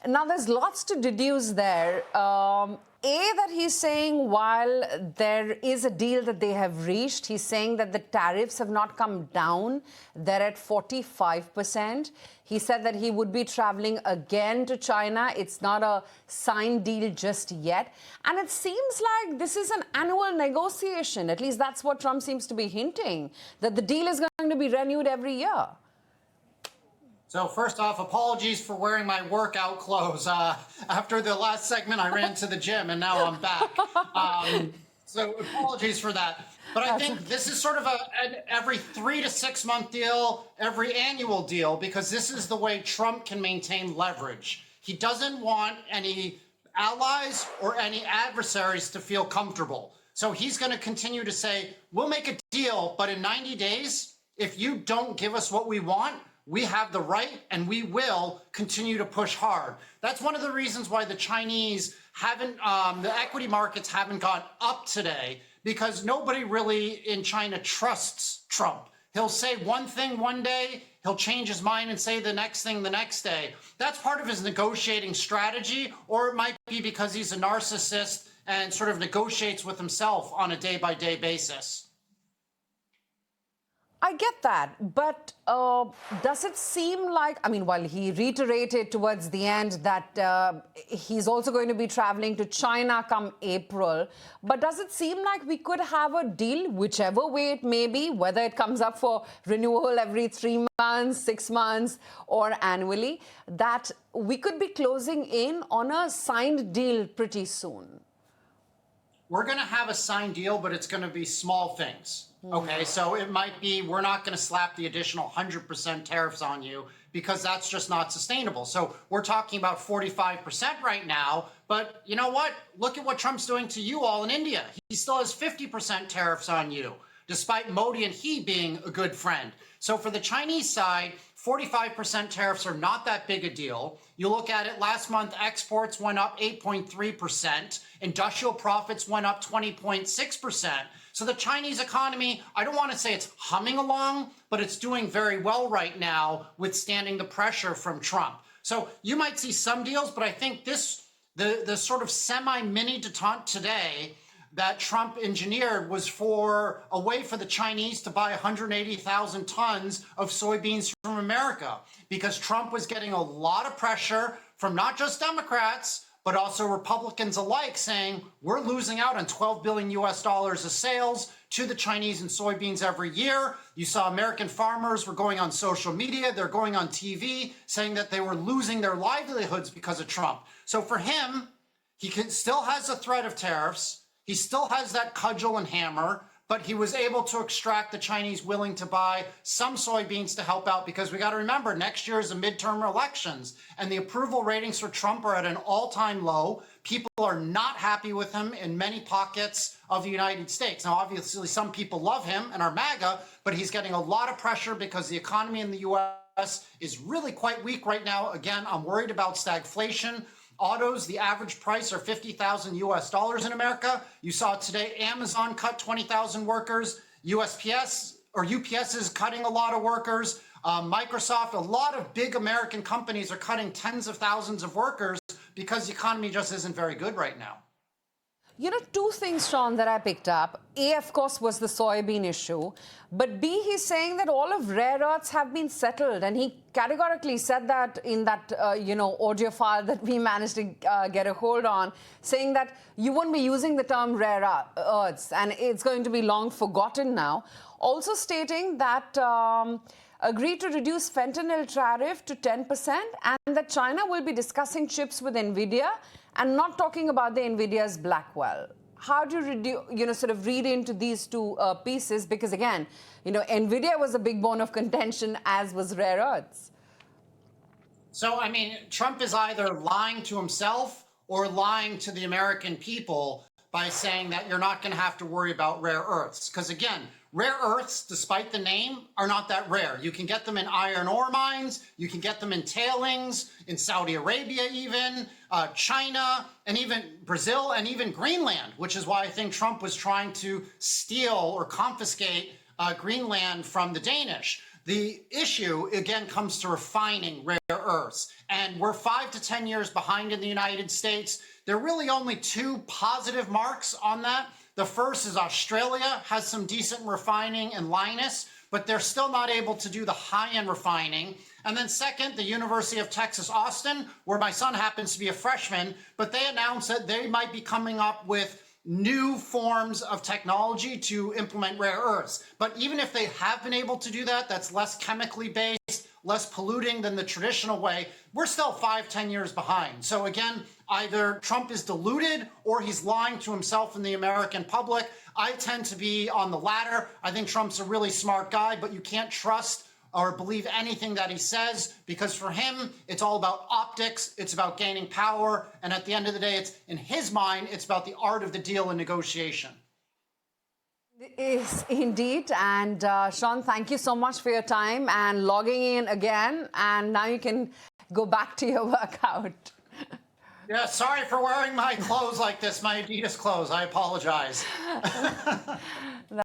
Now, there's lots to deduce there. That he's saying while there is a deal that they have reached, he's saying that the tariffs have not come down. They're at 45%. He said that he would be traveling again to China. It's not a signed deal just yet. And it seems like this is an annual negotiation. At least that's what Trump seems to be hinting, that the deal is going to be renewed every year. So first off, apologies for wearing my workout clothes. After the last segment, I ran to the gym and now I'm back. So apologies for that. But I think this is sort of an every 3 to 6 month deal, every annual deal, because this is the way Trump can maintain leverage. He doesn't want any allies or any adversaries to feel comfortable. So he's going to continue to say, we'll make a deal, but in 90 days, if you don't give us what we want, we have the right and we will continue to push hard. That's one of the reasons why the Chinese haven't, the equity markets haven't gone up today, because nobody really in China trusts Trump. He'll say one thing one day, he'll change his mind and say the next thing the next day. That's part of his negotiating strategy, or it might be because he's a narcissist and sort of negotiates with himself on a day-by-day basis. I get that, but does it seem like, I mean, while he reiterated towards the end that he's also going to be traveling to China come April, but does it seem like we could have a deal, whichever way it may be, whether it comes up for renewal every 3 months, 6 months, or annually, that we could be closing in on a signed deal pretty soon? We're going to have a signed deal, but it's going to be small things. Okay, so it might be we're not going to slap the additional 100% tariffs on you because that's just not sustainable. So we're talking about 45% right now. But you know what? Look at what Trump's doing to you all in India. He still has 50% tariffs on you, despite Modi and he being a good friend. So for the Chinese side, 45% tariffs are not that big a deal. You look at it, last month, exports went up 8.3%. Industrial profits went up 20.6%. So the Chinese economy, I don't want to say it's humming along, but it's doing very well right now, withstanding the pressure from Trump. So you might see some deals, but I think the sort of semi-mini detente today that Trump engineered was for a way for the Chinese to buy 180,000 tons of soybeans from America, because Trump was getting a lot of pressure from not just Democrats, but also Republicans alike, saying we're losing out on $12 billion of sales to the Chinese in soybeans every year. You saw American farmers were going on social media, they're going on TV, saying that they were losing their livelihoods because of Trump. So for him, still has a threat of tariffs. He still has that cudgel and hammer, but he was able to extract the Chinese willing to buy some soybeans to help out, because we got to remember next year is the midterm elections and the approval ratings for Trump are at an all-time low. People are not happy with him in many pockets of the United States. Now, obviously, some people love him and are MAGA, but he's getting a lot of pressure because the economy in the U.S. is really quite weak right now. Again, I'm worried about stagflation. Autos, the average price are $50,000 in America. You saw today Amazon cut 20,000 workers. UPS is cutting a lot of workers. Microsoft, a lot of big American companies are cutting tens of thousands of workers because the economy just isn't very good right now. You know, two things, Shaun, that I picked up. A, of course, was the soybean issue. But B, he's saying that all of rare earths have been settled. And he categorically said that in that, audio file that we managed to get a hold on, saying that you won't be using the term rare earths and it's going to be long forgotten now. Also stating that agreed to reduce fentanyl tariff to 10% and that China will be discussing chips with nvidia and not talking about the nvidia's Blackwell. How do you sort of read into these two pieces? Because again, nvidia was a big bone of contention, as was rare earths. So, I mean, Trump is either lying to himself or lying to the American people by saying that you're not going to have to worry about rare earths. Because again, rare earths, despite the name, are not that rare. You can get them in iron ore mines, you can get them in tailings, in Saudi Arabia even, China, and even Brazil, and even Greenland, which is why I think Trump was trying to steal or confiscate Greenland from the Danish. The issue, again, comes to refining rare earths. And we're 5 to 10 years behind in the United States. There are really only two positive marks on that. The first is Australia has some decent refining in Lynas, but they're still not able to do the high-end refining. And then second, the University of Texas, Austin, where my son happens to be a freshman, but they announced that they might be coming up with new forms of technology to implement rare earths. But even if they have been able to do that, that's less chemically based, less polluting than the traditional way, we're still 5, 10 years behind. So again, either Trump is deluded or he's lying to himself and the American public. I tend to be on the latter. I think Trump's a really smart guy, but you can't trust or believe anything that he says, because for him, it's all about optics, it's about gaining power, and at the end of the day, it's in his mind, it's about the art of the deal and negotiation. It is indeed. And Shaun, thank you so much for your time and logging in again. And now you can go back to your workout. Yeah, sorry for wearing my clothes like this, my Adidas clothes. I apologize.